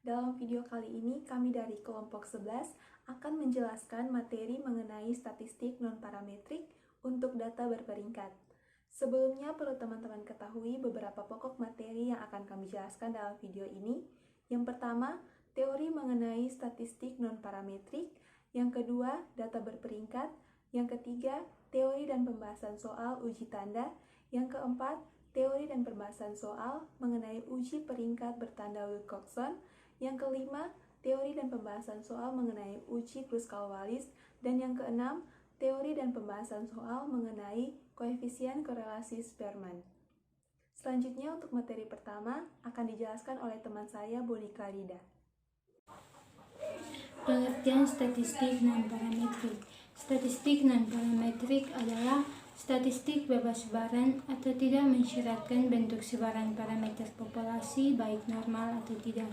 Dalam video kali ini, kami dari kelompok 11 akan menjelaskan materi mengenai statistik non-parametrik untuk data berperingkat. Sebelumnya, perlu teman-teman ketahui beberapa pokok materi yang akan kami jelaskan dalam video ini. Yang pertama, teori mengenai statistik non-parametrik. Yang kedua, data berperingkat. Yang ketiga, teori dan pembahasan soal uji tanda. Yang keempat, teori dan pembahasan soal mengenai uji peringkat bertanda Wilcoxon. Yang kelima, teori dan pembahasan soal mengenai uji Kruskal-Wallis. Dan yang keenam, teori dan pembahasan soal mengenai koefisien korelasi Spearman. Selanjutnya untuk materi pertama akan dijelaskan oleh teman saya Bonika Rida. Pengertian statistik non-parametrik. Statistik non-parametrik adalah statistik bebas sebaran atau tidak mensyaratkan bentuk sebaran parameter populasi baik normal atau tidak.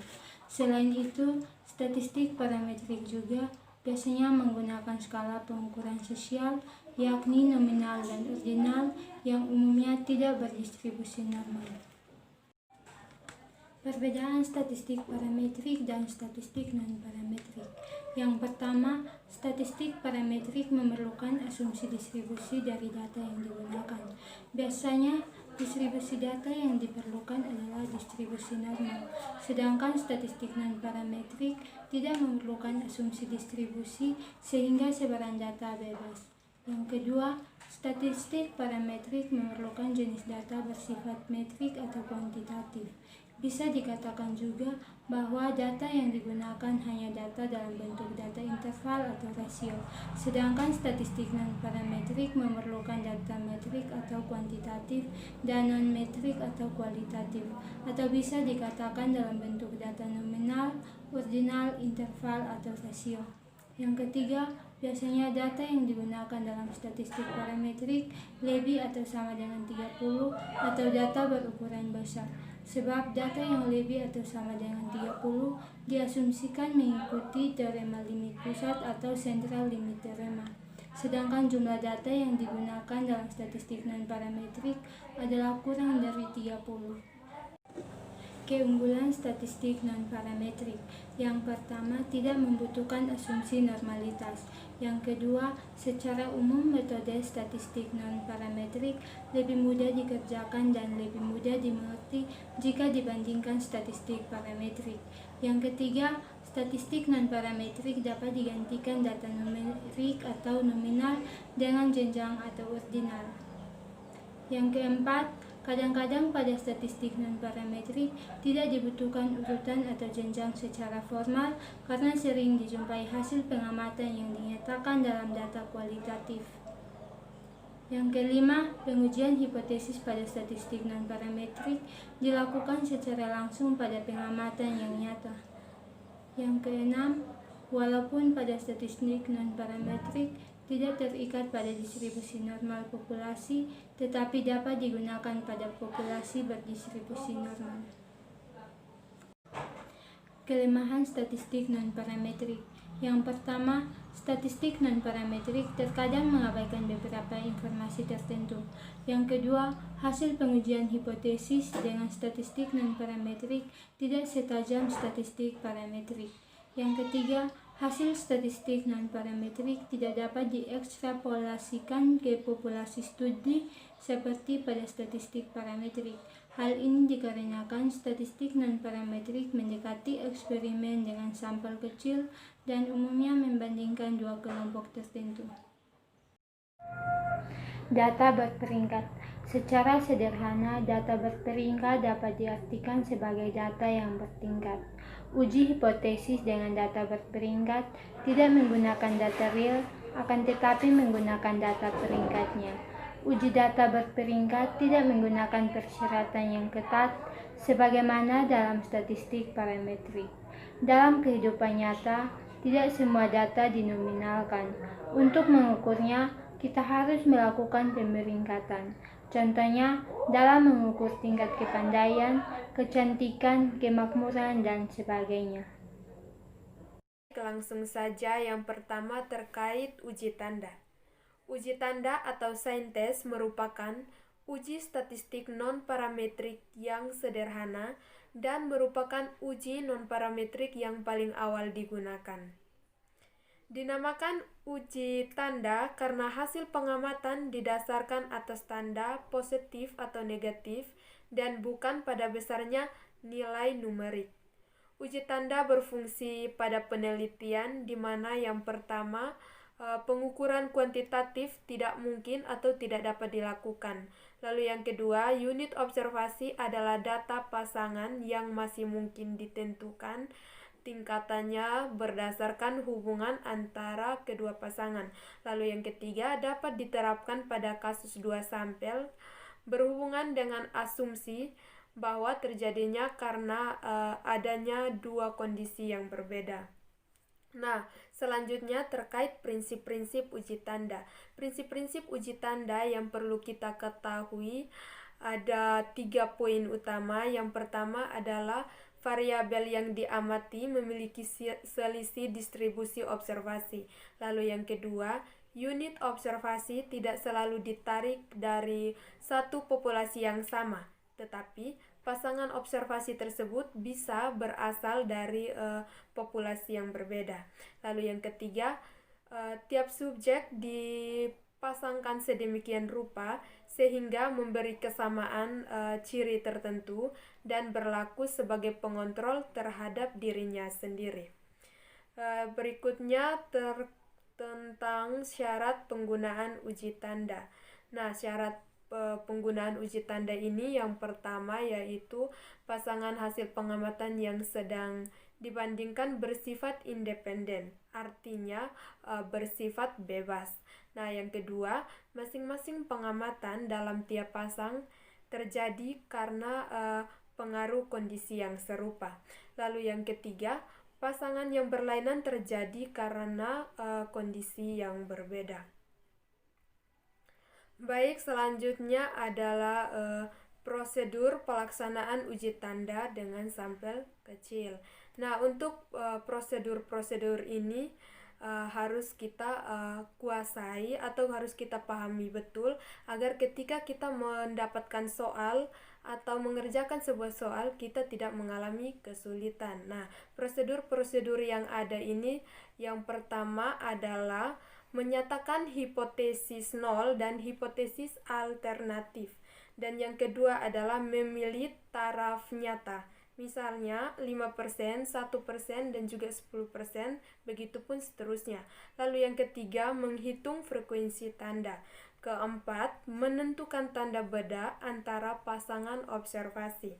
Selain itu, statistik parametrik juga biasanya menggunakan skala pengukuran sosial, yakni nominal dan ordinal, yang umumnya tidak berdistribusi normal. Perbedaan statistik parametrik dan statistik non-parametrik. Yang pertama, statistik parametrik memerlukan asumsi distribusi dari data yang digunakan. Biasanya, distribusi data yang diperlukan adalah distribusi normal, sedangkan statistik non-parametrik tidak memerlukan asumsi distribusi sehingga sebaran data bebas. Yang kedua, statistik parametrik memerlukan jenis data bersifat metrik atau kuantitatif. Bisa dikatakan juga bahwa data yang digunakan hanya data dalam bentuk data interval atau rasio, sedangkan statistik non-parametrik memerlukan data metrik atau kuantitatif dan non-metrik atau kualitatif, atau bisa dikatakan dalam bentuk data nominal, ordinal, interval, atau rasio. Yang ketiga, biasanya data yang digunakan dalam statistik parametrik lebih atau sama dengan 30 atau data berukuran besar. Sebab data yang lebih atau sama dengan 30 diasumsikan mengikuti teorema limit pusat atau central limit teorema. Sedangkan jumlah data yang digunakan dalam statistik non-parametrik adalah kurang dari 30. Keunggulan statistik non-parametrik. Yang pertama, tidak membutuhkan asumsi normalitas. Yang kedua, secara umum metode statistik non-parametrik lebih mudah dikerjakan dan lebih mudah dimengerti jika dibandingkan statistik parametrik. Yang ketiga, statistik non-parametrik dapat digantikan data numerik atau nominal dengan jenjang atau ordinal. Yang keempat, kadang-kadang pada statistik non-parametrik tidak dibutuhkan urutan atau jenjang secara formal karena sering dijumpai hasil pengamatan yang dinyatakan dalam data kualitatif. Yang kelima, pengujian hipotesis pada statistik non-parametrik dilakukan secara langsung pada pengamatan yang nyata. Yang keenam, walaupun pada statistik non-parametrik tidak terikat pada distribusi normal populasi, tetapi dapat digunakan pada populasi berdistribusi normal. Kelemahan statistik non-parametrik. Yang pertama, statistik non-parametrik terkadang mengabaikan beberapa informasi tertentu. Yang kedua, hasil pengujian hipotesis dengan statistik non-parametrik tidak setajam statistik parametrik. Yang ketiga, hasil statistik non-parametrik tidak dapat diekstrapolasikan ke populasi studi seperti pada statistik parametrik. Hal ini dikarenakan statistik non-parametrik mendekati eksperimen dengan sampel kecil dan umumnya membandingkan dua kelompok tertentu. Data berperingkat. Secara sederhana, data berperingkat dapat diartikan sebagai data yang bertingkat. Uji hipotesis dengan data berperingkat tidak menggunakan data real, akan tetapi menggunakan data peringkatnya. Uji data berperingkat tidak menggunakan persyaratan yang ketat, sebagaimana dalam statistik parametrik. Dalam kehidupan nyata, tidak semua data dinominalkan. Untuk mengukurnya, kita harus melakukan pemeringkatan. Contohnya, dalam mengukur tingkat kepandaian, kecantikan, kemakmuran, dan sebagainya. Langsung saja, yang pertama terkait uji tanda. Uji tanda atau sign test merupakan uji statistik non-parametrik yang sederhana dan merupakan uji non-parametrik yang paling awal digunakan. Dinamakan uji tanda karena hasil pengamatan didasarkan atas tanda positif atau negatif dan bukan pada besarnya nilai numerik. Uji tanda berfungsi pada penelitian di mana yang pertama, pengukuran kuantitatif tidak mungkin atau tidak dapat dilakukan. Lalu yang kedua, unit observasi adalah data pasangan yang masih mungkin ditentukan tingkatannya berdasarkan hubungan antara kedua pasangan. Lalu yang ketiga, dapat diterapkan pada kasus dua sampel berhubungan dengan asumsi bahwa terjadinya karena adanya dua kondisi yang berbeda. Nah, selanjutnya terkait prinsip-prinsip uji tanda. Prinsip-prinsip uji tanda yang perlu kita ketahui ada 3 poin utama. Yang pertama adalah variabel yang diamati memiliki selisih distribusi observasi. Lalu yang kedua, unit observasi tidak selalu ditarik dari satu populasi yang sama, tetapi pasangan observasi tersebut bisa berasal dari populasi yang berbeda. Lalu yang ketiga, tiap subjek dipasangkan sedemikian rupa sehingga memberi kesamaan ciri tertentu dan berlaku sebagai pengontrol terhadap dirinya sendiri. Berikutnya tentang syarat penggunaan uji tanda. Nah, syarat penggunaan uji tanda ini yang pertama yaitu pasangan hasil pengamatan yang sedang dibandingkan bersifat independen, artinya bersifat bebas. Nah, yang kedua, masing-masing pengamatan dalam tiap pasang terjadi karena pengaruh kondisi yang serupa. Lalu yang ketiga, pasangan yang berlainan terjadi karena kondisi yang berbeda. Baik, selanjutnya adalah prosedur pelaksanaan uji tanda dengan sampel kecil. Nah, untuk prosedur-prosedur ini harus kita kuasai atau harus kita pahami betul agar ketika kita mendapatkan soal atau mengerjakan sebuah soal kita tidak mengalami kesulitan. Nah, prosedur-prosedur yang ada ini yang pertama adalah menyatakan hipotesis nol dan hipotesis alternatif. Dan yang kedua adalah memilih taraf nyata. Misalnya 5%, 1%, dan juga 10%, begitupun seterusnya. Lalu yang ketiga, menghitung frekuensi tanda. Keempat, menentukan tanda beda antara pasangan observasi.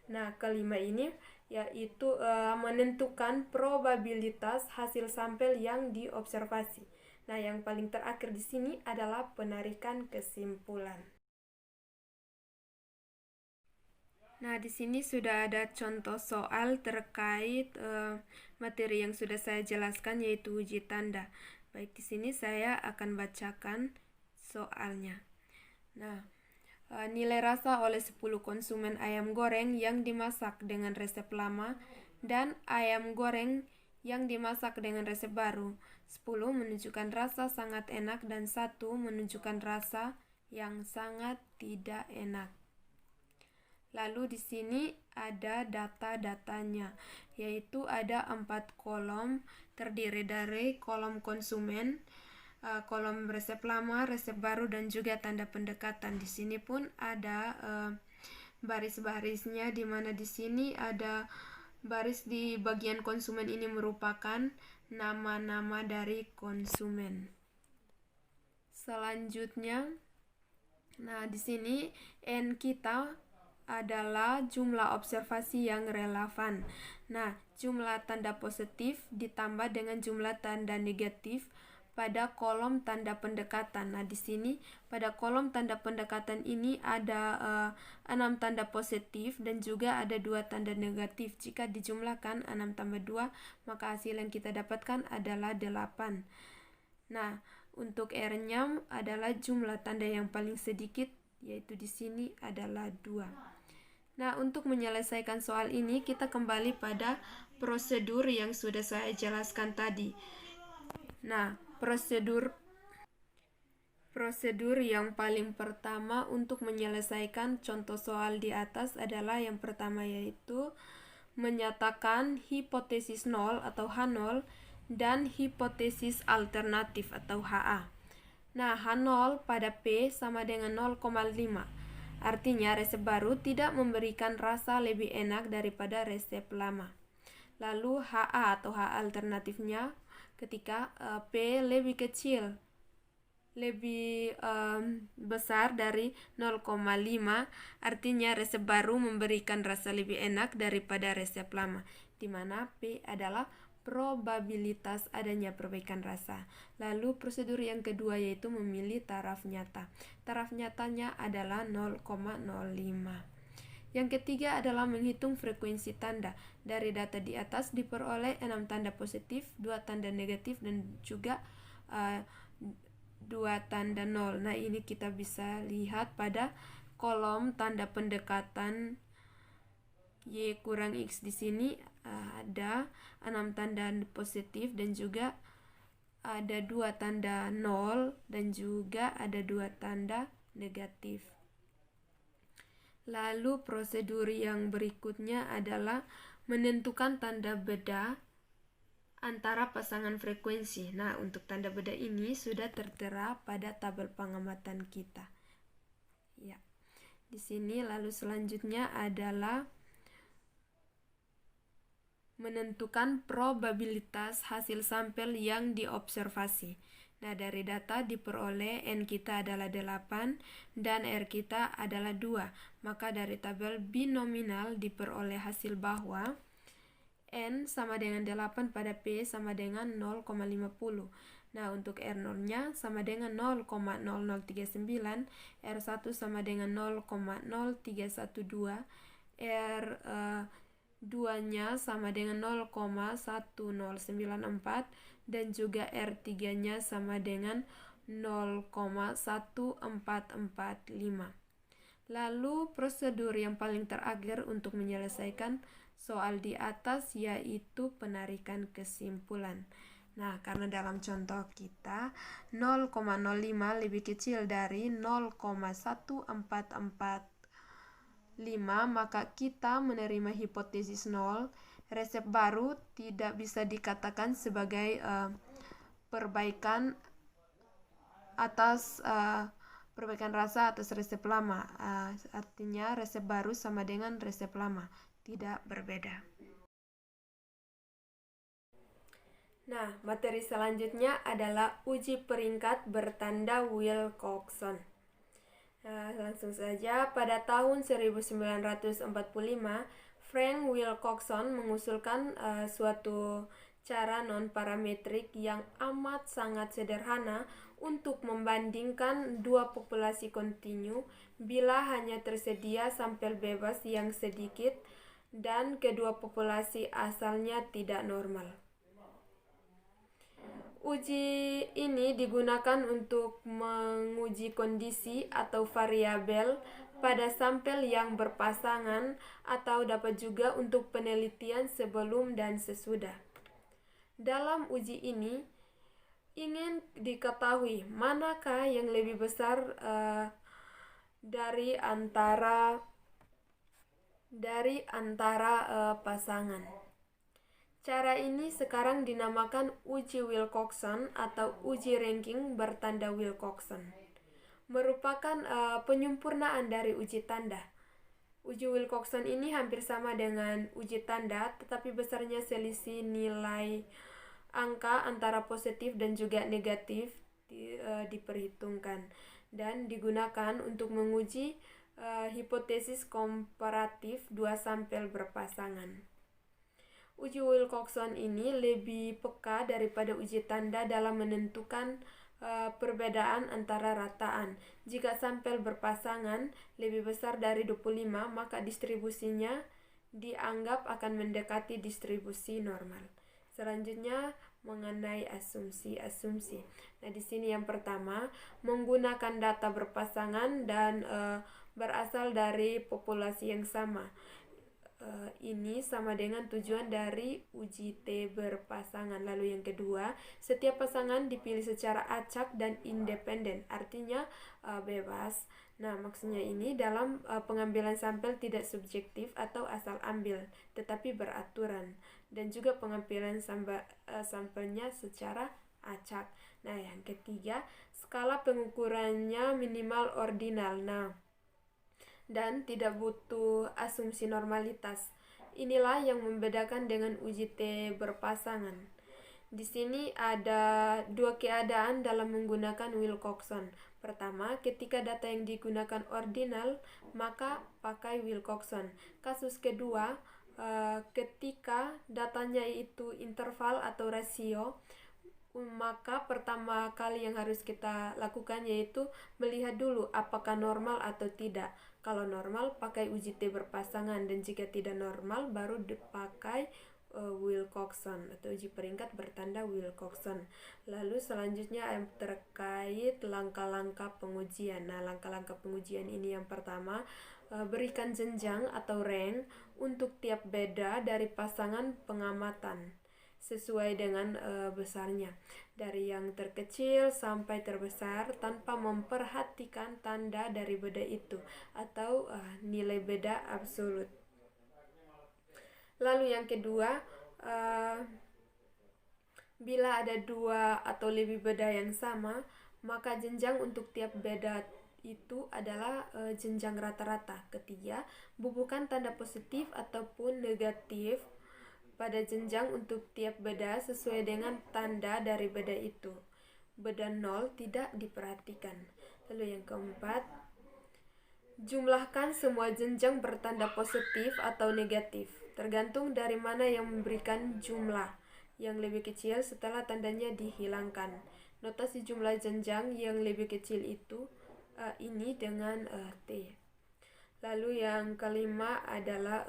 Nah, kelima ini yaitu menentukan probabilitas hasil sampel yang diobservasi. Nah, yang paling terakhir di sini adalah penarikan kesimpulan. Nah, di sini sudah ada contoh soal terkait materi yang sudah saya jelaskan yaitu uji tanda. Baik, di sini saya akan bacakan soalnya. Nah, nilai rasa oleh 10 konsumen ayam goreng yang dimasak dengan resep lama dan ayam goreng yang dimasak dengan resep baru. 10 menunjukkan rasa sangat enak dan 1 menunjukkan rasa yang sangat tidak enak. Lalu di sini ada data-datanya, yaitu ada 4 kolom terdiri dari kolom konsumen, kolom resep lama, resep baru, dan juga tanda pendekatan. Di sini pun ada baris-barisnya, di mana di sini ada baris di bagian konsumen ini merupakan nama-nama dari konsumen. Selanjutnya, nah di sini N kita adalah jumlah observasi yang relevan. Nah, jumlah tanda positif ditambah dengan jumlah tanda negatif pada kolom tanda pendekatan. Nah, di sini pada kolom tanda pendekatan ini ada 6 tanda positif dan juga ada 2 tanda negatif. Jika dijumlahkan 6 tambah 2, maka hasil yang kita dapatkan adalah 8. Nah, untuk R-nya adalah jumlah tanda yang paling sedikit, yaitu di sini adalah 2. Nah, untuk menyelesaikan soal ini kita kembali pada prosedur yang sudah saya jelaskan tadi. Nah, prosedur Prosedur yang paling pertama untuk menyelesaikan contoh soal di atas adalah yang pertama, yaitu menyatakan hipotesis nol atau H0 dan hipotesis alternatif atau HA. Nah, H0 pada P sama dengan 0,5. Artinya resep baru tidak memberikan rasa lebih enak daripada resep lama. Lalu HA atau H alternatifnya ketika P lebih kecil, lebih besar dari 0,5, artinya resep baru memberikan rasa lebih enak daripada resep lama, di mana P adalah probabilitas adanya perbaikan rasa. Lalu prosedur yang kedua yaitu memilih taraf nyata. Taraf nyatanya adalah 0,05. Yang ketiga adalah menghitung frekuensi tanda. Dari data di atas diperoleh 6 tanda positif, 2 tanda negatif, dan juga 2 tanda nol. Nah, ini kita bisa lihat pada kolom tanda pendekatan Y kurang X di sini ada 6 tanda positif dan juga ada 2 tanda nol dan juga ada 2 tanda negatif. Lalu prosedur yang berikutnya adalah menentukan tanda beda antara pasangan frekuensi. Nah, untuk tanda beda ini sudah tertera pada tabel pengamatan kita. Ya. Di sini lalu selanjutnya adalah menentukan probabilitas hasil sampel yang diobservasi. Nah, dari data diperoleh N kita adalah 8 dan R kita adalah 2. Maka dari tabel binominal diperoleh hasil bahwa N sama dengan 8 pada P sama dengan 0,50. Nah, untuk R0-nya sama dengan 0,0039, R1 sama dengan 0,0312, R2-nya sama dengan 0,1094, dan juga R3-nya sama dengan 0,1445. Lalu prosedur yang paling terakhir untuk menyelesaikan soal di atas yaitu penarikan kesimpulan. Nah, karena dalam contoh kita 0,05 lebih kecil dari 0,1445, maka kita menerima hipotesis 0. Resep baru tidak bisa dikatakan sebagai perbaikan atas perbaikan rasa atas resep lama. Artinya resep baru sama dengan resep lama, tidak berbeda. Nah, materi selanjutnya adalah uji peringkat bertanda Wilcoxon. Nah, langsung saja, pada tahun 1945, Frank Wilcoxon mengusulkan suatu cara non-parametrik yang amat sangat sederhana untuk membandingkan dua populasi kontinu bila hanya tersedia sampel bebas yang sedikit dan kedua populasi asalnya tidak normal. Uji ini digunakan untuk menguji kondisi atau variabel pada sampel yang berpasangan atau dapat juga untuk penelitian sebelum dan sesudah. Dalam uji ini ingin diketahui manakah yang lebih besar dari antara pasangan. Cara ini sekarang dinamakan uji Wilcoxon atau uji ranking bertanda Wilcoxon. Merupakan penyempurnaan dari uji tanda. Uji Wilcoxon ini hampir sama dengan uji tanda, tetapi besarnya selisih nilai angka antara positif dan juga negatif diperhitungkan dan digunakan untuk menguji hipotesis komparatif dua sampel berpasangan. Uji Wilcoxon ini lebih peka daripada uji tanda dalam menentukan perbedaan antara rataan. Jika sampel berpasangan lebih besar dari 25, maka distribusinya dianggap akan mendekati distribusi normal. Selanjutnya mengenai asumsi-asumsi. Nah, di sini yang pertama menggunakan data berpasangan dan berasal dari populasi yang sama. ini sama dengan tujuan dari uji T berpasangan. Lalu yang kedua, setiap pasangan dipilih secara acak dan independen, artinya bebas. Nah, maksudnya ini dalam pengambilan sampel tidak subjektif atau asal ambil, tetapi beraturan. Dan juga pengambilan sampelnya secara acak. Nah, yang ketiga, skala pengukurannya minimal ordinal. Nah, dan tidak butuh asumsi normalitas. Inilah yang membedakan dengan uji T berpasangan. Di sini ada dua keadaan dalam menggunakan Wilcoxon. Pertama, ketika data yang digunakan ordinal, maka pakai Wilcoxon. Kasus kedua, ketika datanya itu interval atau rasio, maka pertama kali yang harus kita lakukan yaitu melihat dulu apakah normal atau tidak. Kalau normal pakai uji T berpasangan, dan jika tidak normal baru dipakai Wilcoxon atau uji peringkat bertanda Wilcoxon. Lalu selanjutnya yang terkait langkah-langkah pengujian. Nah, langkah-langkah pengujian ini yang pertama, berikan jenjang atau rank untuk tiap beda dari pasangan pengamatan sesuai dengan besarnya, dari yang terkecil sampai terbesar tanpa memperhatikan tanda dari beda itu atau nilai beda absolut. Lalu yang kedua, bila ada dua atau lebih beda yang sama, maka jenjang untuk tiap beda itu adalah jenjang rata-rata. Ketiga, bubuhkan tanda positif ataupun negatif pada jenjang untuk tiap beda sesuai dengan tanda dari beda itu. Beda 0 tidak diperhatikan. Lalu yang keempat, jumlahkan semua jenjang bertanda positif atau negatif, tergantung dari mana yang memberikan jumlah. Yang lebih kecil setelah tandanya dihilangkan. Notasi jumlah jenjang yang lebih kecil itu ini dengan T. Lalu yang kelima adalah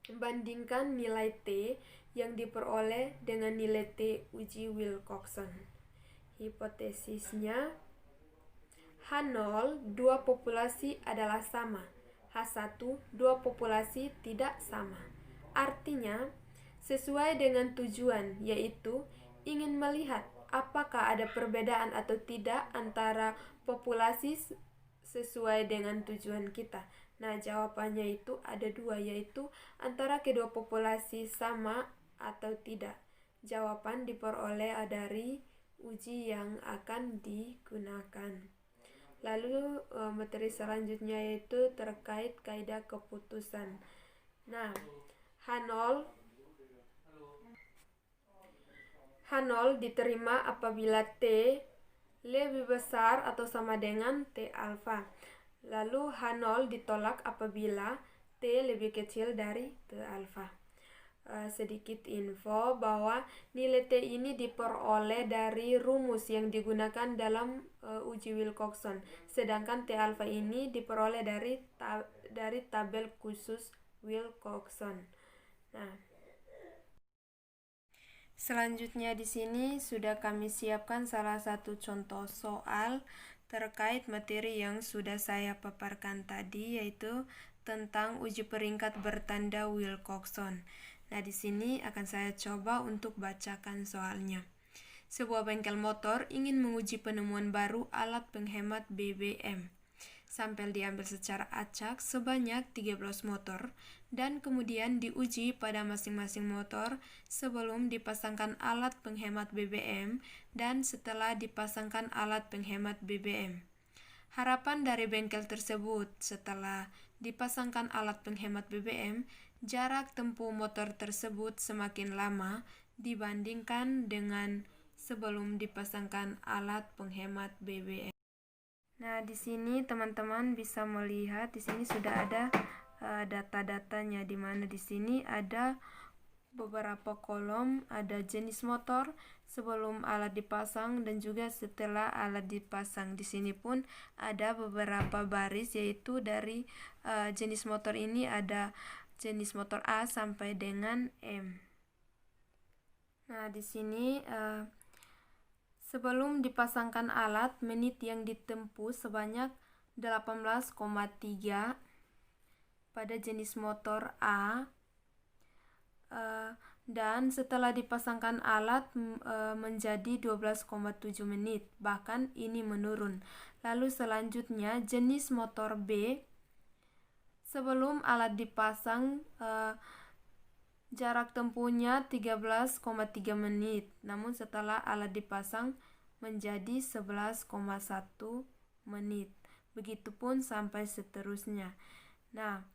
bandingkan nilai T yang diperoleh dengan nilai T uji Wilcoxon. Hipotesisnya, H0 dua populasi adalah sama, H1 dua populasi tidak sama. Artinya, sesuai dengan tujuan, yaitu ingin melihat apakah ada perbedaan atau tidak antara populasi sesuai dengan tujuan kita. Nah, jawabannya itu ada dua, yaitu antara kedua populasi sama atau tidak. Jawaban diperoleh dari uji yang akan digunakan. Lalu materi selanjutnya yaitu terkait kaidah keputusan. Nah, H0 diterima apabila T lebih besar atau sama dengan T alfa. Lalu H0 ditolak apabila T lebih kecil dari T alfa. Sedikit info bahwa nilai T ini diperoleh dari rumus yang digunakan dalam uji Wilcoxon, sedangkan T alfa ini diperoleh dari tabel khusus Wilcoxon. Nah, selanjutnya di sini sudah kami siapkan salah satu contoh soal terkait materi yang sudah saya paparkan tadi, yaitu tentang uji peringkat bertanda Wilcoxon. Nah, di sini akan saya coba untuk bacakan soalnya. Sebuah bengkel motor ingin menguji penemuan baru alat penghemat BBM. Sampel diambil secara acak sebanyak 13 motor dan kemudian diuji pada masing-masing motor sebelum dipasangkan alat penghemat BBM dan setelah dipasangkan alat penghemat BBM. Harapan dari bengkel tersebut setelah dipasangkan alat penghemat BBM, jarak tempuh motor tersebut semakin lama dibandingkan dengan sebelum dipasangkan alat penghemat BBM. Nah, di sini teman-teman bisa melihat di sini sudah ada data-datanya, di mana di sini ada beberapa kolom, ada jenis motor sebelum alat dipasang dan juga setelah alat dipasang. Di sini pun ada beberapa baris, yaitu dari jenis motor ini ada jenis motor A sampai dengan M. Nah, di sini sebelum dipasangkan alat, menit yang ditempuh sebanyak 18,3 pada jenis motor A, dan setelah dipasangkan alat menjadi 12,7 menit, bahkan ini menurun. Lalu selanjutnya jenis motor B, sebelum alat dipasang jarak tempuhnya 13,3 menit, namun setelah alat dipasang menjadi 11,1 menit. Begitupun sampai seterusnya. Nah,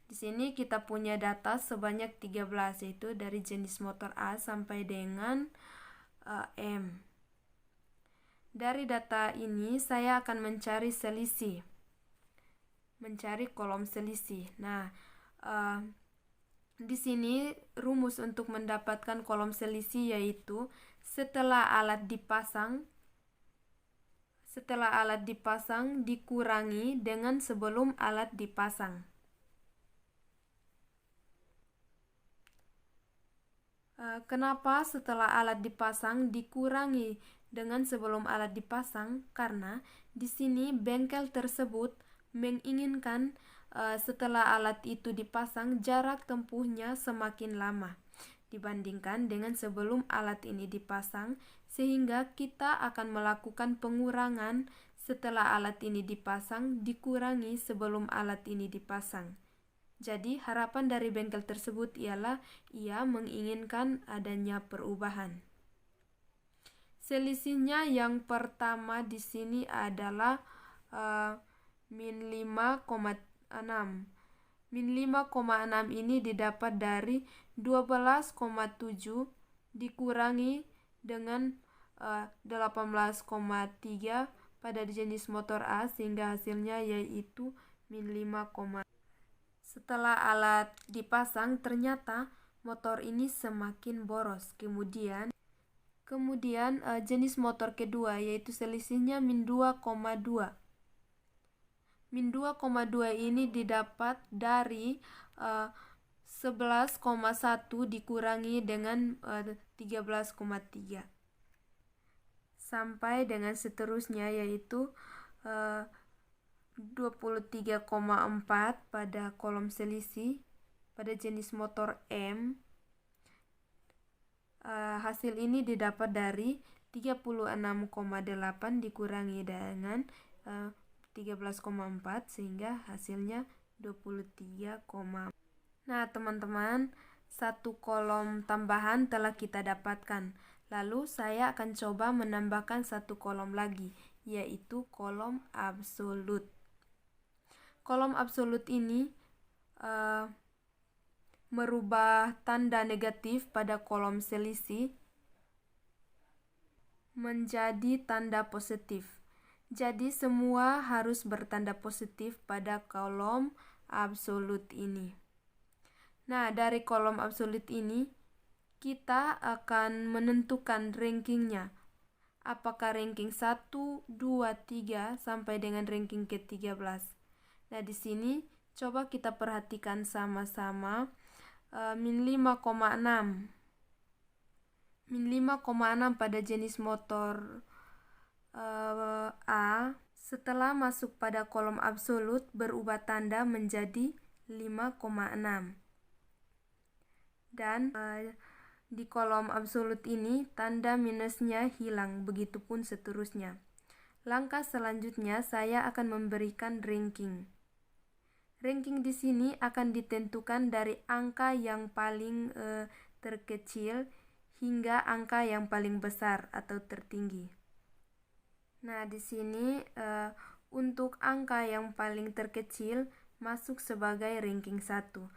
di sini kita punya data sebanyak 13, yaitu dari jenis motor A sampai dengan M. Dari data ini saya akan mencari selisih, mencari kolom selisih. Nah, di sini rumus untuk mendapatkan kolom selisih yaitu setelah alat dipasang dikurangi dengan sebelum alat dipasang. Kenapa setelah alat dipasang dikurangi dengan sebelum alat dipasang? Karena di sini bengkel tersebut menginginkan setelah alat itu dipasang jarak tempuhnya semakin lama dibandingkan dengan sebelum alat ini dipasang, sehingga kita akan melakukan pengurangan setelah alat ini dipasang dikurangi sebelum alat ini dipasang. Jadi harapan dari bengkel tersebut ialah ia menginginkan adanya perubahan. Selisihnya yang pertama di sini adalah min 5,6. Min 5,6 ini didapat dari 12,7 dikurangi dengan 18,3 pada jenis motor A, sehingga hasilnya yaitu min 5,6. Setelah alat dipasang, ternyata motor ini semakin boros. Kemudian jenis motor kedua, yaitu selisihnya min 2,2. Min 2,2 ini didapat dari 11,1 dikurangi dengan 13,3 sampai dengan seterusnya, yaitu 23,4 pada kolom selisih pada jenis motor M. Hasil ini didapat dari 36,8 dikurangi dengan 13,4 sehingga hasilnya 23,4. Nah, teman-teman, satu kolom tambahan telah kita dapatkan. Lalu saya akan coba menambahkan satu kolom lagi, yaitu kolom absolut. Kolom absolut ini merubah tanda negatif pada kolom selisih menjadi tanda positif. Jadi semua harus bertanda positif pada kolom absolut ini. Nah, dari kolom absolut ini kita akan menentukan rankingnya. Apakah ranking 1, 2, 3 sampai dengan ranking ke-13. Nah, di sini coba kita perhatikan sama-sama min 5,6. Min 5,6 pada jenis motor A setelah masuk pada kolom absolut berubah tanda menjadi 5,6. Dan di kolom absolut ini tanda minusnya hilang, begitupun seterusnya. Langkah selanjutnya saya akan memberikan ranking. Ranking di sini akan ditentukan dari angka yang paling terkecil hingga angka yang paling besar atau tertinggi. Nah, di sini untuk angka yang paling terkecil masuk sebagai ranking 1.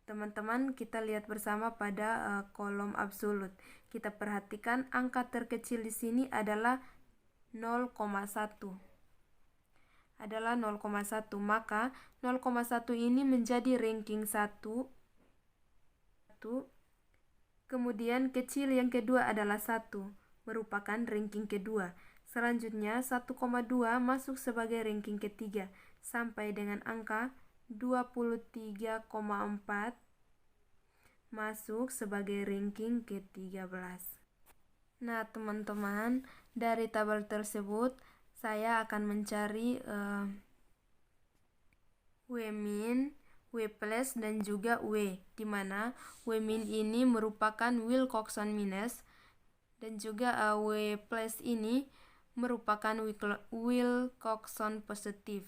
Teman-teman, kita lihat bersama pada kolom absolut. Kita perhatikan angka terkecil di sini adalah 0,1. Adalah 0,1, maka 0,1 ini menjadi ranking 1. Kemudian kecil yang kedua adalah 1, merupakan ranking kedua. Selanjutnya 1,2 masuk sebagai ranking ketiga sampai dengan angka 23,4 masuk sebagai ranking ke-13. Nah, teman-teman, dari tabel tersebut saya akan mencari W min W plus dan juga W, di mana W min ini merupakan Wilcoxon minus dan juga W plus ini merupakan Wilcoxon positif.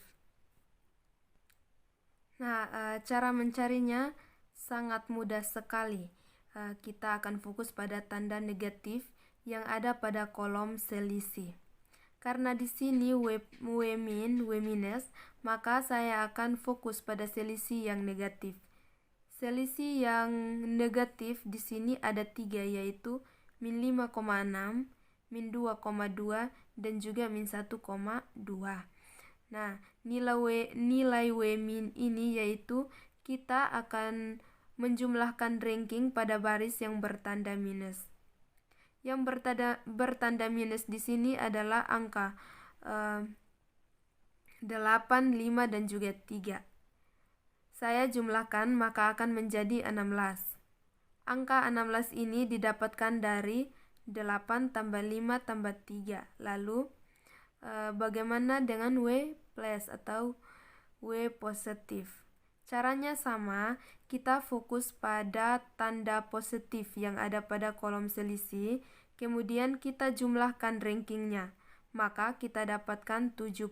Nah, cara mencarinya sangat mudah sekali. Kita akan fokus pada tanda negatif yang ada pada kolom selisih. Karena di sini W min, W minus, maka saya akan fokus pada selisih yang negatif. Selisih yang negatif di sini ada 3, yaitu min 5,6, min 2,2, dan juga min 1,2. Nah, nilai W min ini yaitu kita akan menjumlahkan ranking pada baris yang bertanda minus. Yang bertanda minus di sini adalah angka 8, 5, dan juga 3. Saya jumlahkan maka akan menjadi 16. Angka 16 ini didapatkan dari 8 tambah 5 tambah 3. Lalu bagaimana dengan W plus atau W positif? Caranya sama, kita fokus pada tanda positif yang ada pada kolom selisih, kemudian kita jumlahkan rankingnya, maka kita dapatkan 75.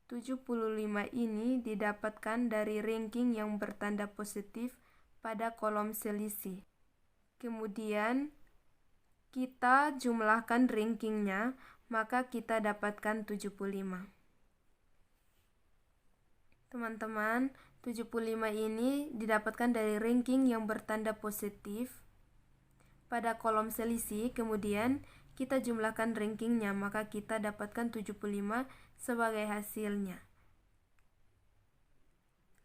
75 ini didapatkan dari ranking yang bertanda positif pada kolom selisih. Kemudian kita jumlahkan rankingnya, maka kita dapatkan 75. Teman-teman, 75 ini didapatkan dari ranking yang bertanda positif pada kolom selisih, kemudian kita jumlahkan rankingnya, maka kita dapatkan 75 sebagai hasilnya.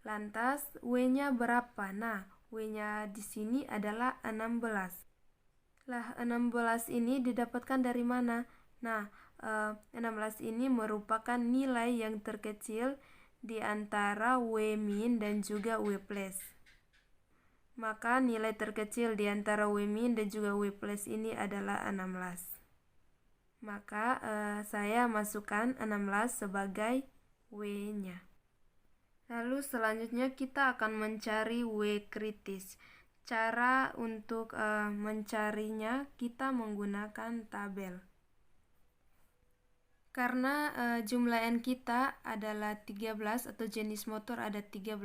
Lantas, W-nya berapa? Nah, W-nya di sini adalah 16. Lah, 16 ini didapatkan dari mana? Nah, 16 ini merupakan nilai yang terkecil di antara W min dan juga W plus. Maka nilai terkecil di antara W min dan juga W plus ini adalah 16. Maka saya masukkan 16 sebagai W-nya. Lalu selanjutnya kita akan mencari W kritis. Cara untuk mencarinya kita menggunakan tabel. Karena jumlah N kita adalah 13 atau jenis motor ada 13,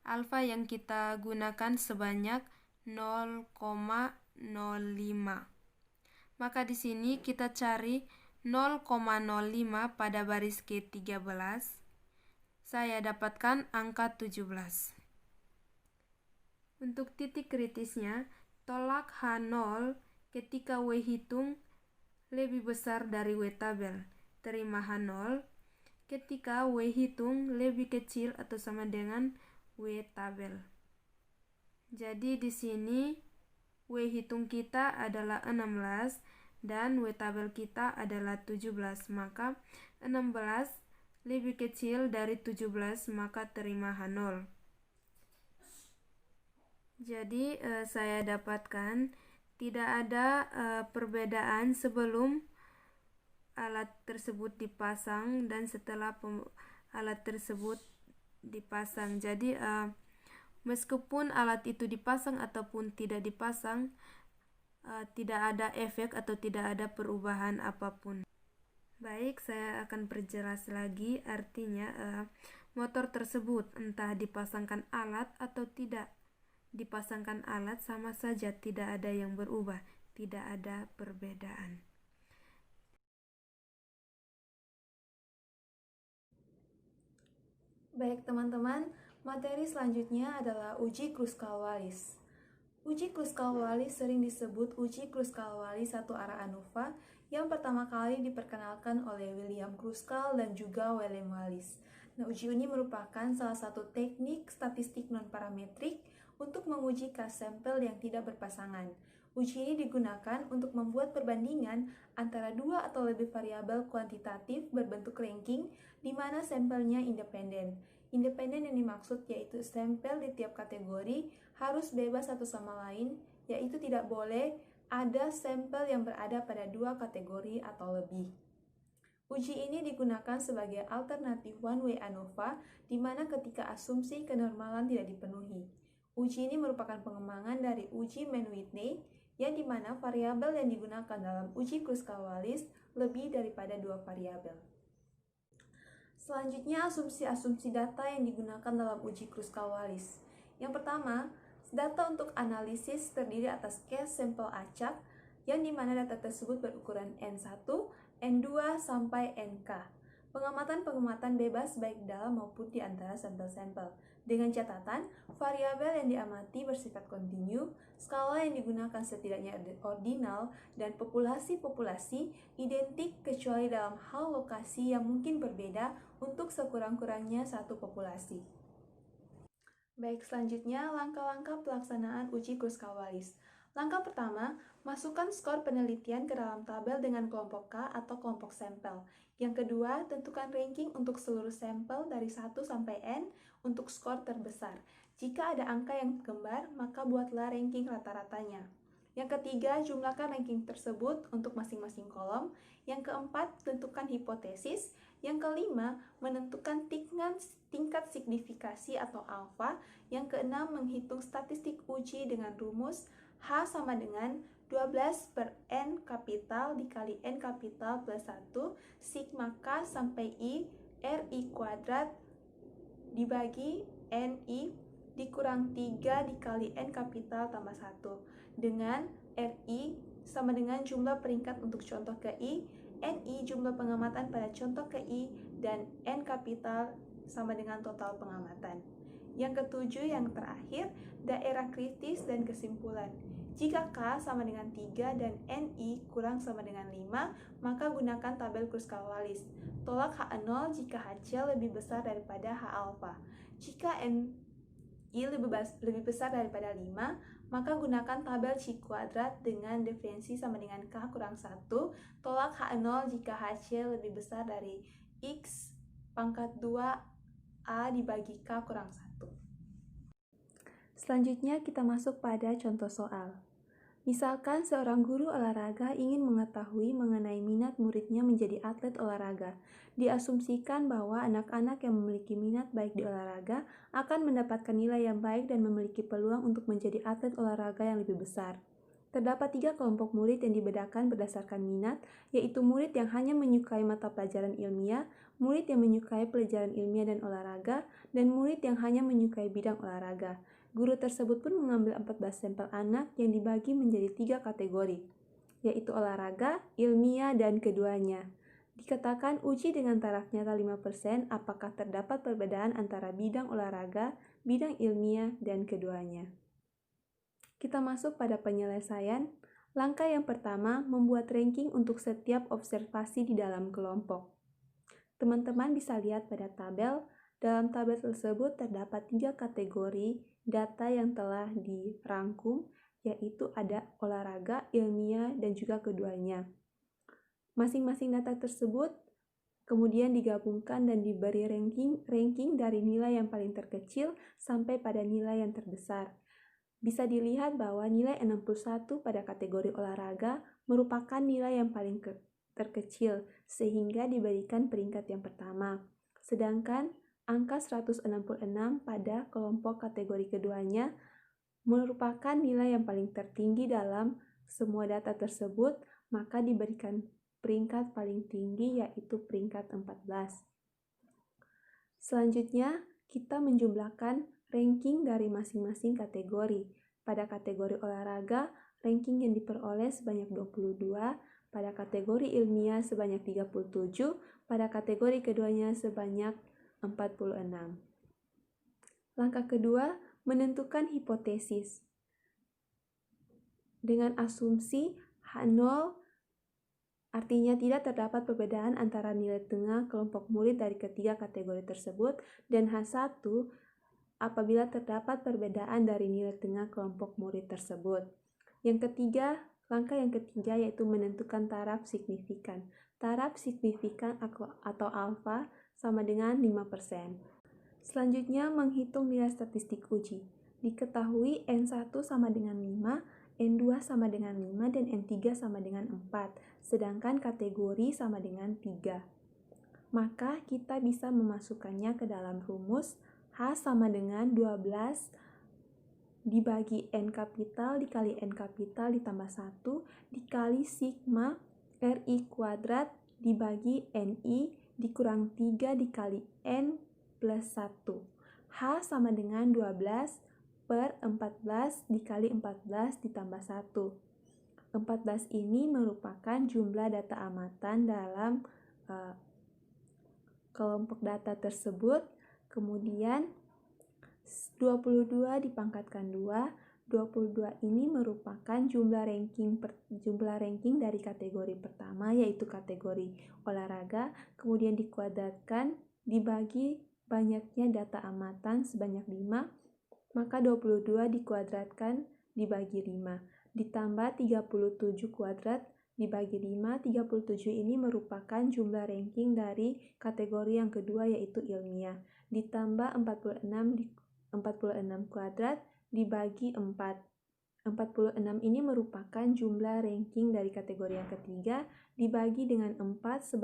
alfa yang kita gunakan sebanyak 0,05. Maka di sini kita cari 0,05 pada baris ke-13. Saya dapatkan angka 17. Untuk titik kritisnya, tolak H0 ketika W hitung lebih besar dari W tabel. Terima H0 ketika W hitung lebih kecil atau sama dengan W tabel. Jadi di sini W hitung kita adalah 16 dan W tabel kita adalah 17. Maka 16 lebih kecil dari 17, maka terima H0. Jadi saya dapatkan tidak ada perbedaan sebelum alat tersebut dipasang dan setelah alat tersebut dipasang. Jadi meskipun alat itu dipasang ataupun tidak dipasang, tidak ada efek atau tidak ada perubahan apapun. Baik, saya akan perjelas lagi. Artinya motor tersebut entah dipasangkan alat atau tidak dipasangkan alat sama saja, tidak ada yang berubah, tidak ada perbedaan. Baik teman-teman, materi selanjutnya adalah uji Kruskal-Wallis. Uji Kruskal-Wallis sering disebut uji Kruskal-Wallis satu arah ANOVA yang pertama kali diperkenalkan oleh William Kruskal dan juga William Wallis. Nah, uji ini merupakan salah satu teknik statistik non-parametrik untuk menguji cast sampel yang tidak berpasangan. Uji ini digunakan untuk membuat perbandingan antara dua atau lebih variabel kuantitatif berbentuk ranking di mana sampelnya independen. Independen yang dimaksud yaitu sampel di tiap kategori harus bebas satu sama lain, yaitu tidak boleh ada sampel yang berada pada dua kategori atau lebih. Uji ini digunakan sebagai alternatif one-way ANOVA, di mana ketika asumsi kenormalan tidak dipenuhi. Uji ini merupakan pengembangan dari uji Mann-Whitney, yang di mana variabel yang digunakan dalam uji Kruskal-Wallis lebih daripada 2 variabel. Selanjutnya, asumsi-asumsi data yang digunakan dalam uji Kruskal-Wallis. Yang pertama, data untuk analisis terdiri atas case sampel acak, yang di mana data tersebut berukuran N1, N2, sampai NK. Pengamatan-pengamatan bebas baik dalam maupun di antara sampel-sampel. Dengan catatan, variabel yang diamati bersifat kontinu, skala yang digunakan setidaknya ordinal, dan populasi-populasi identik kecuali dalam hal lokasi yang mungkin berbeda untuk sekurang-kurangnya satu populasi. Baik, selanjutnya langkah-langkah pelaksanaan uji Kruskal-Wallis. Langkah pertama, masukkan skor penelitian ke dalam tabel dengan kelompok K atau kelompok sampel. Yang kedua, tentukan ranking untuk seluruh sampel dari 1 sampai N untuk skor terbesar. Jika ada angka yang kembar, maka buatlah ranking rata-ratanya. Yang ketiga, jumlahkan ranking tersebut untuk masing-masing kolom. Yang keempat, tentukan hipotesis. Yang kelima, menentukan tingkat signifikasi atau alfa. Yang keenam, menghitung statistik uji dengan rumus H sama dengan 12 per N kapital dikali N kapital plus 1 sigma K sampai I RI kuadrat dibagi NI dikurang 3 dikali N kapital tambah 1 dengan RI sama dengan jumlah peringkat untuk contoh ke I, NI jumlah pengamatan pada contoh ke I, dan N kapital sama dengan total pengamatan. Yang ketujuh, yang terakhir, daerah kritis dan kesimpulan. Jika K sama dengan 3 dan NI kurang sama dengan 5, maka gunakan tabel Kruskal-Wallis. Tolak H0 jika HC lebih besar daripada H alpha. Jika NI lebih besar daripada 5, maka gunakan tabel Chi kuadrat dengan diferensi sama dengan K kurang 1. Tolak H0 jika HC lebih besar dari X pangkat 2A dibagi K kurang 1. Selanjutnya kita masuk pada contoh soal. Misalkan seorang guru olahraga ingin mengetahui mengenai minat muridnya menjadi atlet olahraga. Diasumsikan bahwa anak-anak yang memiliki minat baik di olahraga akan mendapatkan nilai yang baik dan memiliki peluang untuk menjadi atlet olahraga yang lebih besar. Terdapat 3 kelompok murid yang dibedakan berdasarkan minat, yaitu murid yang hanya menyukai mata pelajaran ilmiah, murid yang menyukai pelajaran ilmiah dan olahraga, dan murid yang hanya menyukai bidang olahraga. Guru tersebut pun mengambil 14 sampel anak yang dibagi menjadi 3 kategori, yaitu olahraga, ilmiah, dan keduanya. Dikatakan uji dengan taraf nyata 5% apakah terdapat perbedaan antara bidang olahraga, bidang ilmiah, dan keduanya. Kita masuk pada penyelesaian. Langkah yang pertama, membuat ranking untuk setiap observasi di dalam kelompok. Teman-teman bisa lihat pada tabel. Dalam tabel tersebut terdapat 3 kategori data yang telah dirangkum, yaitu ada olahraga, ilmiah, dan juga keduanya. Masing-masing data tersebut kemudian digabungkan dan diberi ranking dari nilai yang paling terkecil sampai pada nilai yang terbesar. Bisa dilihat bahwa nilai 61 pada kategori olahraga merupakan nilai yang paling terkecil, sehingga diberikan peringkat yang pertama. Sedangkan angka 166 pada kelompok kategori keduanya merupakan nilai yang paling tertinggi dalam semua data tersebut, maka diberikan peringkat paling tinggi yaitu peringkat 14. Selanjutnya, kita menjumlahkan ranking dari masing-masing kategori. Pada kategori olahraga, ranking yang diperoleh sebanyak 22, pada kategori ilmiah sebanyak 37, pada kategori keduanya sebanyak 46. Langkah kedua, menentukan hipotesis. Dengan asumsi H0 artinya tidak terdapat perbedaan antara nilai tengah kelompok murid dari ketiga kategori tersebut, dan H1 apabila terdapat perbedaan dari nilai tengah kelompok murid tersebut. Langkah yang ketiga yaitu menentukan taraf signifikan. Taraf signifikan atau alfa sama dengan 5%. Selanjutnya, menghitung nilai statistik uji. Diketahui N1 sama dengan 5, N2 sama dengan 5, dan N3 sama dengan 4, sedangkan kategori sama dengan 3. maka kita bisa memasukkannya ke dalam rumus H sama dengan 12 dibagi N kapital dikali N kapital ditambah 1 dikali sigma RI kuadrat dibagi NI dikurang 3 dikali N plus 1. H sama dengan 12 per 14 dikali 14 ditambah 1. 14 ini merupakan jumlah data amatan dalam kelompok data tersebut. Kemudian 22 dipangkatkan 2. 22 ini merupakan jumlah ranking dari kategori pertama, yaitu kategori olahraga, kemudian dikuadratkan dibagi banyaknya data amatan sebanyak 5, maka 22 dikuadratkan dibagi 5, ditambah 37 kuadrat dibagi 5. 37 ini merupakan jumlah ranking dari kategori yang kedua, yaitu ilmiah, ditambah 46 kuadrat dibagi 4. 46 ini merupakan jumlah ranking dari kategori yang ketiga dibagi dengan 4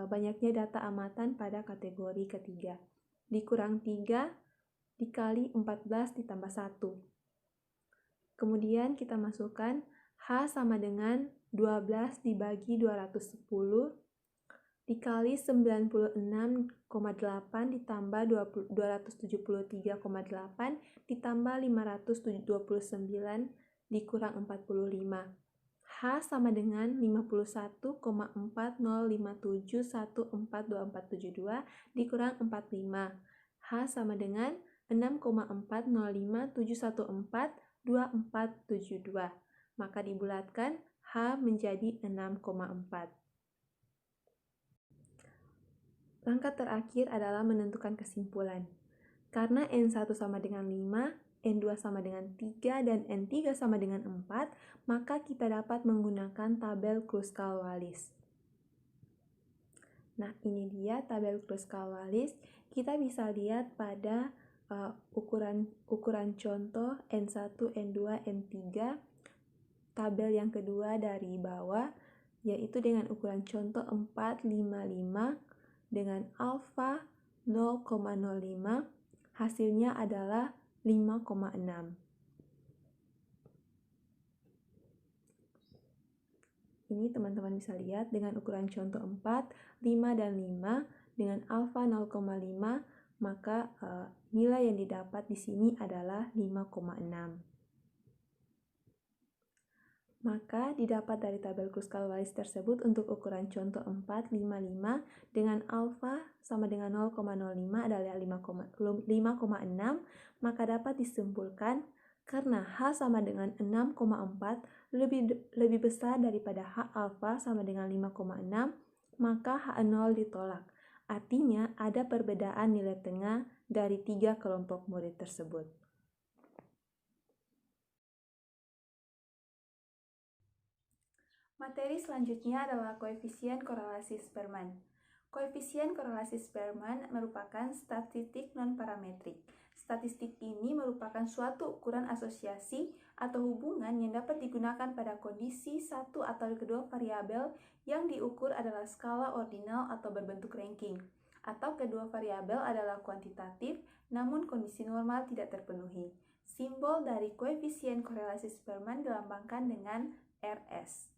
banyaknya data amatan pada kategori ketiga. Dikurang 3 dikali 14 ditambah 1. Kemudian kita masukkan H sama dengan 12 dibagi 210 dikali 96,8 ditambah 273,8 ditambah 529 dikurang 45. H sama dengan 51,4057142472 dikurang 45. H sama dengan 6,4057142472. Maka dibulatkan H menjadi 6,4. Langkah terakhir adalah menentukan kesimpulan. Karena N1 sama dengan 5, N2 sama dengan 3, dan N3 sama dengan 4, maka kita dapat menggunakan tabel Kruskal-Wallis. Nah, ini dia tabel Kruskal-Wallis. Kita bisa lihat pada ukuran contoh N1, N2, N3, tabel yang kedua dari bawah, yaitu dengan ukuran contoh 455 dengan alfa 0,05, hasilnya adalah 5,6. Ini teman-teman bisa lihat dengan ukuran contoh 4, 5, dan 5 dengan alfa 0,5, maka nilai yang didapat di sini adalah 5,6. Maka didapat dari tabel Kruskal-Wallis tersebut untuk ukuran contoh 4, 5, 5 dengan alfa sama dengan 0,05 adalah 5,6, maka dapat disimpulkan karena H sama dengan 6,4 lebih besar daripada H alfa sama dengan 5,6, maka H0 ditolak. Artinya ada perbedaan nilai tengah dari 3 kelompok murid tersebut. Materi selanjutnya adalah koefisien korelasi Spearman. Koefisien korelasi Spearman merupakan statistik non-parametrik. Statistik ini merupakan suatu ukuran asosiasi atau hubungan yang dapat digunakan pada kondisi satu atau kedua variabel yang diukur adalah skala ordinal atau berbentuk ranking, atau kedua variabel adalah kuantitatif namun kondisi normal tidak terpenuhi. Simbol dari koefisien korelasi Spearman dilambangkan dengan RS.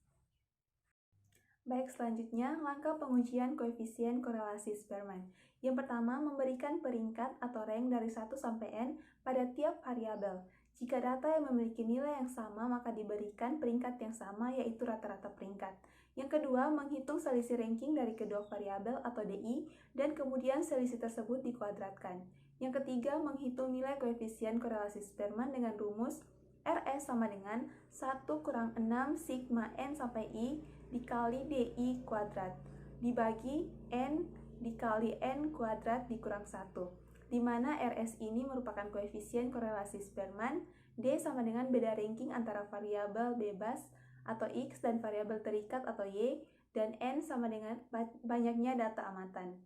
Baik, selanjutnya langkah pengujian koefisien korelasi Spearman. Yang pertama, memberikan peringkat atau rank dari 1 sampai N pada tiap variabel. Jika data yang memiliki nilai yang sama, maka diberikan peringkat yang sama, yaitu rata-rata peringkat. Yang kedua, menghitung selisih ranking dari kedua variabel atau DI, dan kemudian selisih tersebut dikuadratkan. Yang ketiga, menghitung nilai koefisien korelasi Spearman dengan rumus RS sama dengan 1 kurang 6 sigma N sampai I dikali DI kuadrat dibagi N dikali N kuadrat dikurang 1, di mana RS ini merupakan koefisien korelasi Spearman, D sama dengan beda ranking antara variabel bebas atau X dan variabel terikat atau Y, dan N sama dengan banyaknya data amatan.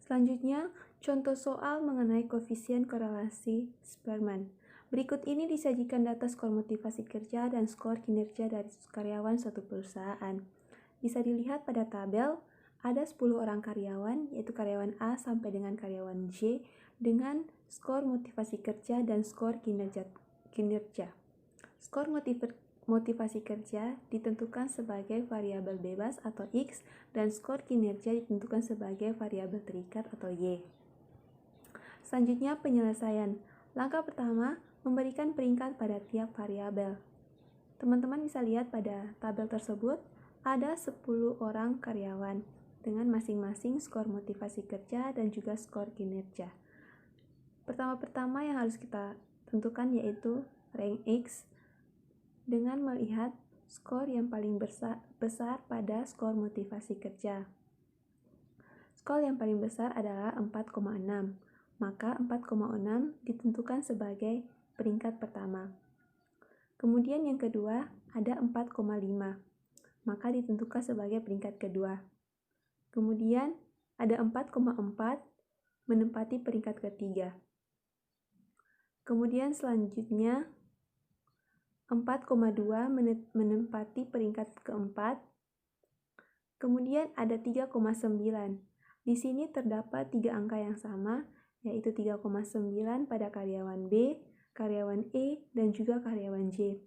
Selanjutnya, contoh soal mengenai koefisien korelasi Spearman. Berikut ini disajikan data skor motivasi kerja dan skor kinerja dari karyawan suatu perusahaan. Bisa dilihat pada tabel, ada 10 orang karyawan, yaitu karyawan A sampai dengan karyawan J, dengan skor motivasi kerja dan skor kinerja. Skor motivasi kerja ditentukan sebagai variabel bebas atau X, dan skor kinerja ditentukan sebagai variabel terikat atau Y. Selanjutnya, penyelesaian. Langkah pertama, memberikan peringkat pada tiap variabel. Teman-teman bisa lihat pada tabel tersebut, ada 10 orang karyawan dengan masing-masing skor motivasi kerja dan juga skor kinerja. Pertama-tama yang harus kita tentukan yaitu rank X dengan melihat skor yang paling besar pada skor motivasi kerja. Skor yang paling besar adalah 4,6, maka 4,6 ditentukan sebagai peringkat pertama. Kemudian yang kedua ada 4,5, maka ditentukan sebagai peringkat kedua. Kemudian ada 4,4 menempati peringkat ketiga. Kemudian selanjutnya 4,2 menempati peringkat keempat. Kemudian ada 3,9. Di sini terdapat 3 angka yang sama, yaitu 3,9 pada karyawan B, karyawan E, dan juga karyawan J.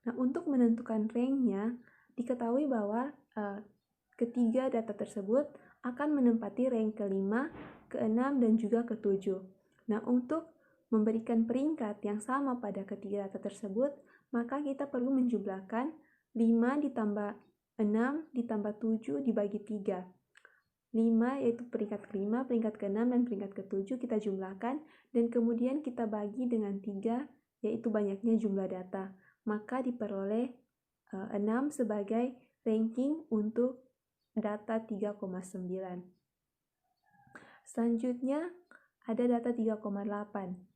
Nah, untuk menentukan ranknya, diketahui bahwa ketiga data tersebut akan menempati rank ke-5, ke-6, dan juga ke-7. Nah, untuk memberikan peringkat yang sama pada ketiga data tersebut, maka kita perlu menjumlahkan 5 ditambah 6 ditambah 7 dibagi 3. 5 yaitu peringkat ke-5, peringkat ke-6, dan peringkat ke-7 kita jumlahkan, dan kemudian kita bagi dengan 3, yaitu banyaknya jumlah data. Maka diperoleh 6 sebagai ranking untuk data 3,9. Selanjutnya ada data 3,8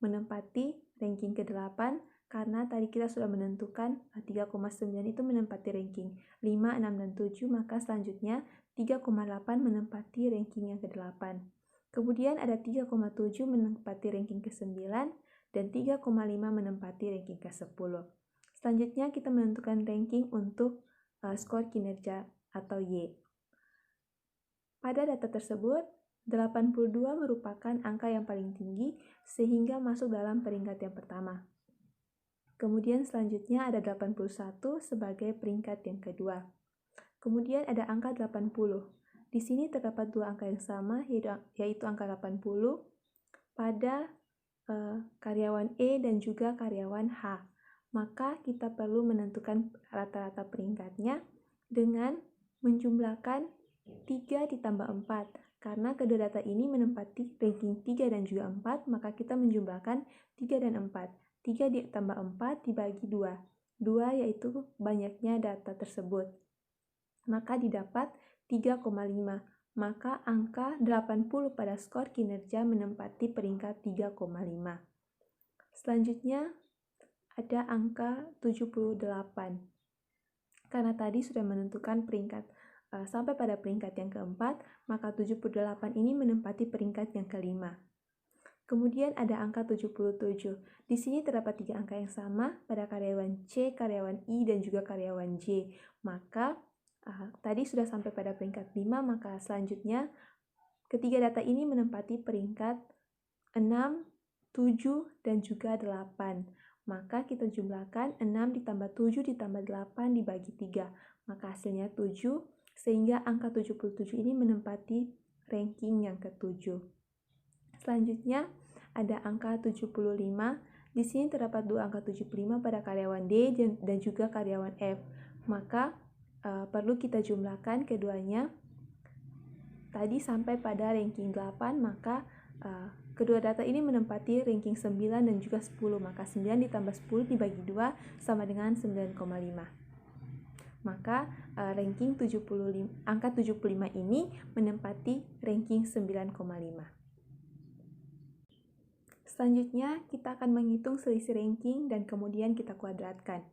menempati ranking ke-8, karena tadi kita sudah menentukan 3,9 itu menempati ranking 5, 6, dan 7, maka selanjutnya 3,8 menempati ranking yang ke-8. Kemudian ada 3,7 menempati ranking ke-9 dan 3,5 menempati ranking ke-10. Selanjutnya kita menentukan ranking untuk skor kinerja atau Y. Pada data tersebut, 82 merupakan angka yang paling tinggi sehingga masuk dalam peringkat yang pertama. Kemudian selanjutnya ada 81 sebagai peringkat yang kedua. Kemudian ada angka 80. Di sini terdapat 2 angka yang sama, yaitu angka 80 pada karyawan E dan juga karyawan H. Maka kita perlu menentukan rata-rata peringkatnya dengan menjumlahkan 3 ditambah 4. Karena kedua data ini menempati ranking 3 dan juga 4, maka kita menjumlahkan 3 dan 4. 3 ditambah 4 dibagi 2. 2 yaitu banyaknya data tersebut. Maka didapat 3,5. Maka angka 80 pada skor kinerja menempati peringkat 3,5. Selanjutnya ada angka 78. Karena tadi sudah menentukan peringkat sampai pada peringkat yang keempat, maka 78 ini menempati peringkat yang kelima. Kemudian ada angka 77. Di sini terdapat 3 angka yang sama pada karyawan C, karyawan I, dan juga karyawan J. Maka tadi sudah sampai pada peringkat 5, maka selanjutnya ketiga data ini menempati peringkat 6, 7, dan juga 8. Maka kita jumlahkan 6 ditambah 7 ditambah 8 dibagi 3. Maka hasilnya 7, sehingga angka 77 ini menempati ranking yang ke-7. Selanjutnya ada angka 75. Di sini terdapat 2 angka 75 pada karyawan D dan juga karyawan F. Maka perlu kita jumlahkan keduanya. Tadi sampai pada ranking 8, maka kedua data ini menempati ranking 9 dan juga 10. Maka 9 ditambah 10 dibagi 2 sama dengan 9,5. Maka ranking 75, angka 75 ini menempati ranking 9,5. Selanjutnya kita akan menghitung selisih ranking dan kemudian kita kuadratkan.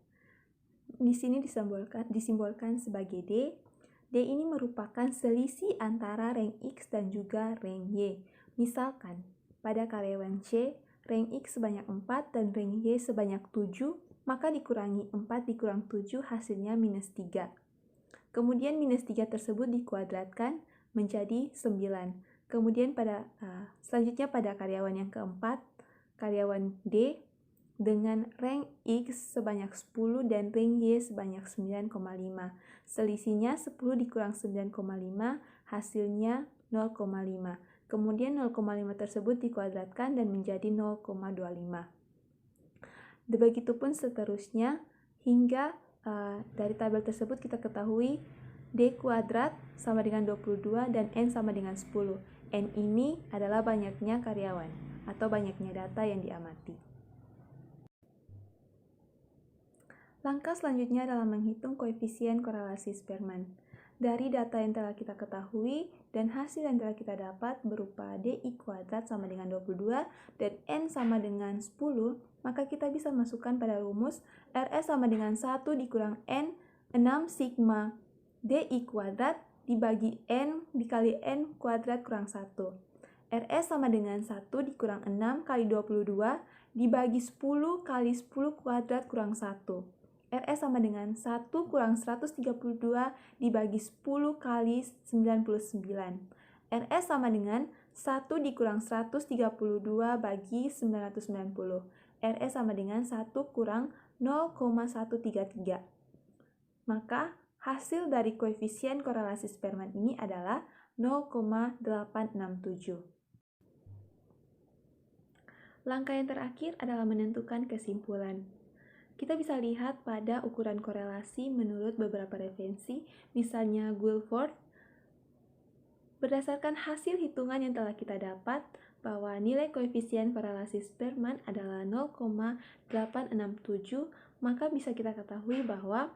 Di sini disimbolkan sebagai D. D ini merupakan selisih antara rank X dan juga rank Y. Misalkan pada karyawan C, rank X sebanyak 4 dan rank Y sebanyak 7, maka dikurangi 4 dikurang 7 hasilnya minus 3. Kemudian minus 3 tersebut dikuadratkan menjadi 9. Kemudian selanjutnya pada karyawan yang keempat, karyawan D dengan rank X sebanyak 10 dan rank Y sebanyak 9,5. Selisihnya 10 dikurang 9,5, hasilnya 0,5. Kemudian 0,5 tersebut dikuadratkan dan menjadi 0,25. Begitupun seterusnya hingga dari tabel tersebut kita ketahui D kuadrat sama dengan 22 dan N sama dengan 10. N ini adalah banyaknya karyawan atau banyaknya data yang diamati. Langkah selanjutnya adalah menghitung koefisien korelasi Spearman. Dari data yang telah kita ketahui dan hasil yang telah kita dapat berupa DI kuadrat sama dengan 22 dan N sama dengan 10, maka kita bisa masukkan pada rumus RS sama dengan 1 dikurang N 6 sigma DI kuadrat dibagi N dikali N kuadrat kurang 1. RS sama dengan 1 dikurang 6 kali 22 dibagi 10 kali 10 kuadrat kurang 1. RS sama dengan 1 kurang 132 dibagi 10 kali 99. RS sama dengan 1 dikurang 132 bagi 990. RS sama dengan 1 kurang 0,133. Maka hasil dari koefisien korelasi Spearman ini adalah 0,867. Langkah yang terakhir adalah menentukan kesimpulan. Kita bisa lihat pada ukuran korelasi menurut beberapa referensi, misalnya Guilford. Berdasarkan hasil hitungan yang telah kita dapat, bahwa nilai koefisien korelasi Spearman adalah 0,867, maka bisa kita ketahui bahwa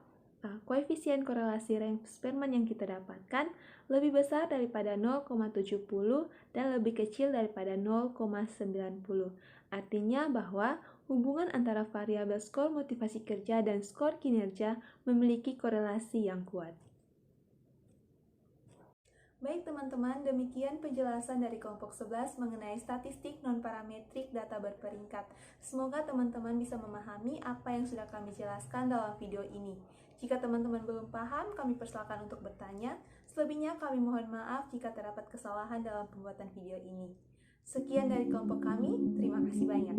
koefisien korelasi rank Spearman yang kita dapatkan lebih besar daripada 0,70 dan lebih kecil daripada 0,90. Artinya bahwa hubungan antara variabel skor motivasi kerja dan skor kinerja memiliki korelasi yang kuat. Baik teman-teman, demikian penjelasan dari kelompok 11 mengenai statistik non-parametrik data berperingkat. Semoga teman-teman bisa memahami apa yang sudah kami jelaskan dalam video ini. Jika teman-teman belum paham, kami persilakan untuk bertanya. Selebihnya kami mohon maaf jika terdapat kesalahan dalam pembuatan video ini. Sekian dari kelompok kami, terima kasih banyak.